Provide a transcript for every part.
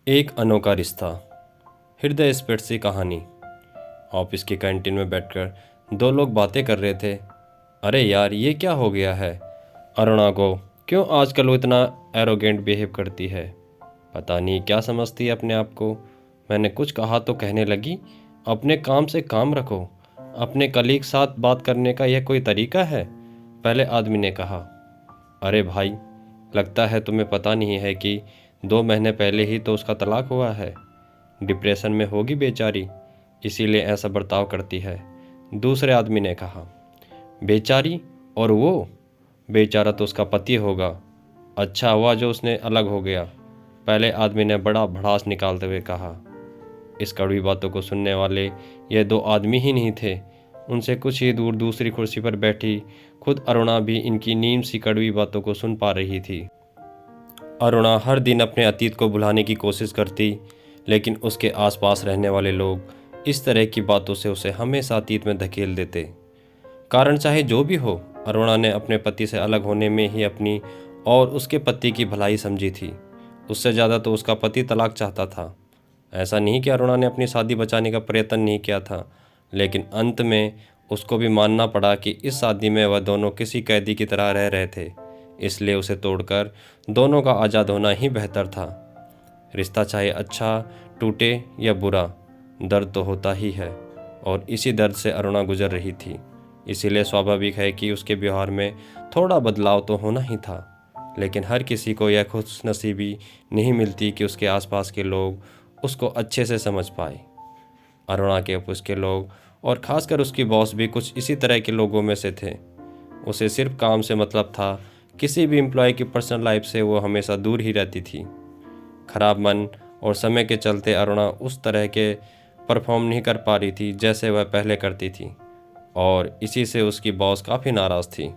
एक अनोखा रिश्ता, हृदय स्पर्शी कहानी। ऑफिस की कैंटीन में बैठकर दो लोग बातें कर रहे थे। अरे यार, ये क्या हो गया है? अरुणा को क्यों आजकल वो इतना एरोगेंट बिहेव करती है? पता नहीं क्या समझती है अपने आप को। मैंने कुछ कहा तो कहने लगी, अपने काम से काम रखो। अपने कलीग साथ बात करने का यह कोई तरीका है? पहले आदमी ने कहा। अरे भाई, लगता है तुम्हें पता नहीं है कि 2 महीने पहले ही तो उसका तलाक हुआ है। डिप्रेशन में होगी बेचारी, इसीलिए ऐसा बर्ताव करती है। दूसरे आदमी ने कहा। बेचारी? और वो बेचारा तो उसका पति होगा। अच्छा हुआ जो उसने अलग हो गया, पहले आदमी ने बड़ा भड़ास निकालते हुए कहा। इस कड़वी बातों को सुनने वाले ये दो आदमी ही नहीं थे। उनसे कुछ ही दूर दूसरी कुर्सी पर बैठी खुद अरुणा भी इनकी नीम सी कड़वी बातों को सुन पा रही थी। अरुणा हर दिन अपने अतीत को भुलाने की कोशिश करती, लेकिन उसके आसपास रहने वाले लोग इस तरह की बातों से उसे हमेशा अतीत में धकेल देते। कारण चाहे जो भी हो, अरुणा ने अपने पति से अलग होने में ही अपनी और उसके पति की भलाई समझी थी। उससे ज़्यादा तो उसका पति तलाक चाहता था। ऐसा नहीं कि अरुणा ने अपनी शादी बचाने का प्रयत्न नहीं किया था, लेकिन अंत में उसको भी मानना पड़ा कि इस शादी में वह दोनों किसी कैदी की तरह रह रहे थे। इसलिए उसे तोड़कर दोनों का आज़ाद होना ही बेहतर था। रिश्ता चाहे अच्छा टूटे या बुरा, दर्द तो होता ही है, और इसी दर्द से अरुणा गुजर रही थी। इसीलिए स्वाभाविक है कि उसके व्यवहार में थोड़ा बदलाव तो होना ही था। लेकिन हर किसी को यह खुशनसीबी नहीं मिलती कि उसके आसपास के लोग उसको अच्छे से समझ पाए। अरुणा के ऑफिस के लोग और खासकर उसकी बॉस भी कुछ इसी तरह के लोगों में से थे। उसे सिर्फ काम से मतलब था, किसी भी एम्प्लॉय की पर्सनल लाइफ से वो हमेशा दूर ही रहती थी। खराब मन और समय के चलते अरुणा उस तरह के परफॉर्म नहीं कर पा रही थी जैसे वह पहले करती थी, और इसी से उसकी बॉस काफ़ी नाराज़ थी।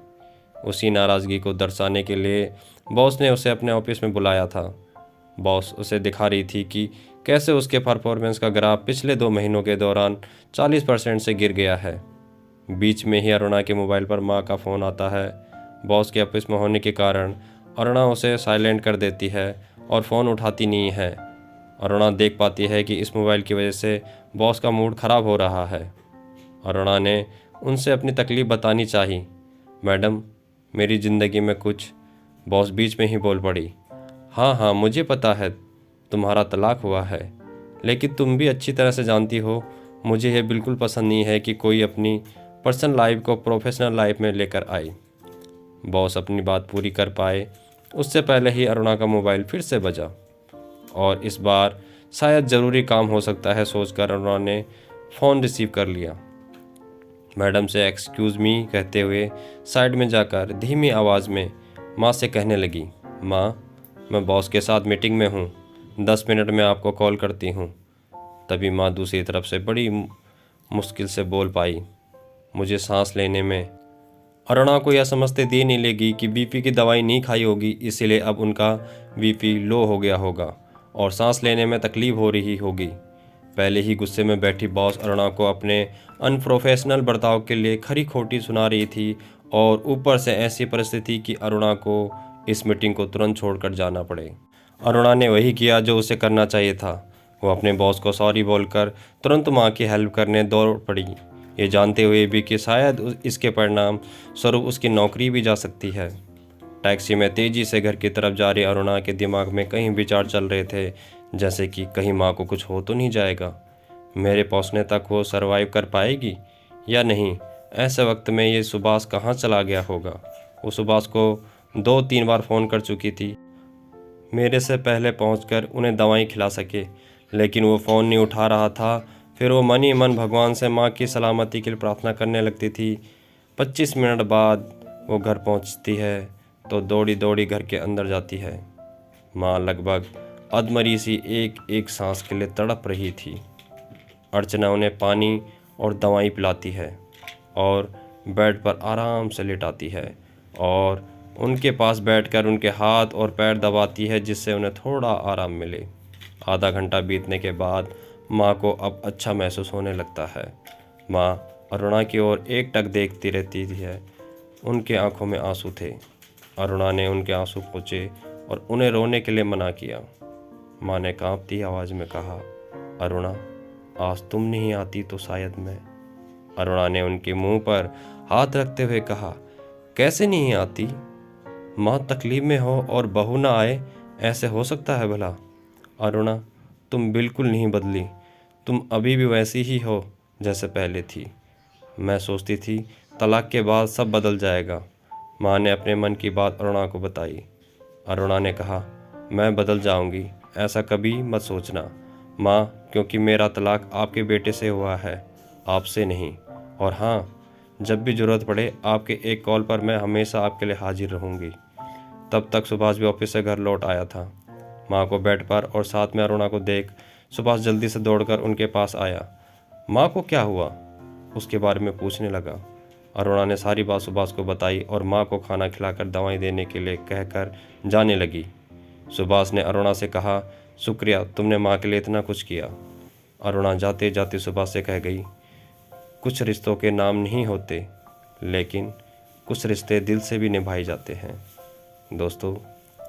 उसी नाराज़गी को दर्शाने के लिए बॉस ने उसे अपने ऑफिस में बुलाया था। बॉस उसे दिखा रही थी कि कैसे उसके परफॉर्मेंस का ग्राफ पिछले 2 महीनों के दौरान 40% से गिर गया है। बीच में ही अरुणा के मोबाइल पर माँ का फ़ोन आता है। बॉस के ऑफिस में होने के कारण अरुणा उसे साइलेंट कर देती है और फ़ोन उठाती नहीं है। अरुणा देख पाती है कि इस मोबाइल की वजह से बॉस का मूड ख़राब हो रहा है। अरुणा ने उनसे अपनी तकलीफ़ बतानी चाहिए। मैडम, मेरी ज़िंदगी में कुछ। बॉस बीच में ही बोल पड़ी। हाँ हाँ, मुझे पता है तुम्हारा तलाक हुआ है, लेकिन तुम भी अच्छी तरह से जानती हो मुझे यह बिल्कुल पसंद नहीं है कि कोई अपनी पर्सनल लाइफ को प्रोफेशनल लाइफ में लेकर आए। बॉस अपनी बात पूरी कर पाए उससे पहले ही अरुणा का मोबाइल फिर से बजा, और इस बार शायद ज़रूरी काम हो सकता है सोचकर अरुणा ने फ़ोन रिसीव कर लिया। मैडम से एक्सक्यूज़ मी कहते हुए साइड में जाकर धीमी आवाज़ में माँ से कहने लगी, माँ, मैं बॉस के साथ मीटिंग में हूँ, 10 मिनट में आपको कॉल करती हूँ। तभी माँ दूसरी तरफ से बड़ी मुश्किल से बोल पाई, मुझे सांस लेने में। अरुणा को यह समझते देर नहीं लगी कि बीपी की दवाई नहीं खाई होगी, इसीलिए अब उनका बीपी लो हो गया होगा और सांस लेने में तकलीफ हो रही होगी। पहले ही गुस्से में बैठी बॉस अरुणा को अपने अनप्रोफेशनल बर्ताव के लिए खरी खोटी सुना रही थी, और ऊपर से ऐसी परिस्थिति कि अरुणा को इस मीटिंग को तुरंत छोड़कर जाना पड़े। अरुणा ने वही किया जो उसे करना चाहिए था। वो अपने बॉस को सॉरी बोलकर तुरंत माँ की हेल्प करने दौड़ पड़ी, ये जानते हुए भी कि शायद इसके परिणाम स्वरूप उसकी नौकरी भी जा सकती है। टैक्सी में तेज़ी से घर की तरफ जा रही अरुणा के दिमाग में कई विचार चल रहे थे, जैसे कि कहीं माँ को कुछ हो तो नहीं जाएगा, मेरे पहुँचने तक वो सरवाइव कर पाएगी या नहीं। ऐसे वक्त में ये सुभाष कहाँ चला गया होगा? वो सुभाष को 2-3 बार फ़ोन कर चुकी थी, मेरे से पहले पहुंचकर उन्हें दवाई खिला सके, लेकिन वो फ़ोन नहीं उठा रहा था। फिर वो मन ही मन भगवान से माँ की सलामती के लिए प्रार्थना करने लगती थी। 25 मिनट बाद वो घर पहुंचती है तो दौड़ी दौड़ी घर के अंदर जाती है। माँ लगभग अधमरी सी एक एक सांस के लिए तड़प रही थी। अर्चना उन्हें पानी और दवाई पिलाती है और बेड पर आराम से लेटाती है और उनके पास बैठकर उनके हाथ और पैर दबाती है, जिससे उन्हें थोड़ा आराम मिले। आधा घंटा बीतने के बाद माँ को अब अच्छा महसूस होने लगता है। माँ अरुणा की ओर एकटक देखती रहती है। उनके आंखों में आंसू थे। अरुणा ने उनके आंसू पोंछे और उन्हें रोने के लिए मना किया। माँ ने कांपती आवाज़ में कहा, अरुणा, आज तुम नहीं आती तो शायद मैं। अरुणा ने उनके मुंह पर हाथ रखते हुए कहा, कैसे नहीं आती? माँ तकलीफ में हो और बहू ना आए, ऐसे हो सकता है भला? अरुणा, तुम बिल्कुल नहीं बदली, तुम अभी भी वैसी ही हो जैसे पहले थी। मैं सोचती थी तलाक के बाद सब बदल जाएगा। माँ ने अपने मन की बात अरुणा को बताई। अरुणा ने कहा, मैं बदल जाऊंगी, ऐसा कभी मत सोचना माँ, क्योंकि मेरा तलाक आपके बेटे से हुआ है, आपसे नहीं। और हाँ, जब भी ज़रूरत पड़े आपके एक कॉल पर मैं हमेशा आपके लिए हाजिर रहूँगी। तब तक सुभाष भी ऑफिस से घर लौट आया था। माँ को बेड पर और साथ में अरुणा को देख सुभाष जल्दी से दौड़कर उनके पास आया। माँ को क्या हुआ, उसके बारे में पूछने लगा। अरुणा ने सारी बात सुभाष को बताई और माँ को खाना खिलाकर दवाई देने के लिए कहकर जाने लगी। सुभाष ने अरुणा से कहा, शुक्रिया, तुमने माँ के लिए इतना कुछ किया। अरुणा जाते जाते सुभाष से कह गई, कुछ रिश्तों के नाम नहीं होते, लेकिन कुछ रिश्ते दिल से भी निभाए जाते हैं। दोस्तों,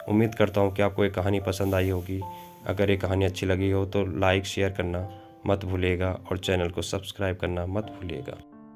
उम्मीद करता हूँ कि आपको ये कहानी पसंद आई होगी। अगर ये कहानी अच्छी लगी हो तो लाइक शेयर करना मत भूलिएगा और चैनल को सब्सक्राइब करना मत भूलिएगा।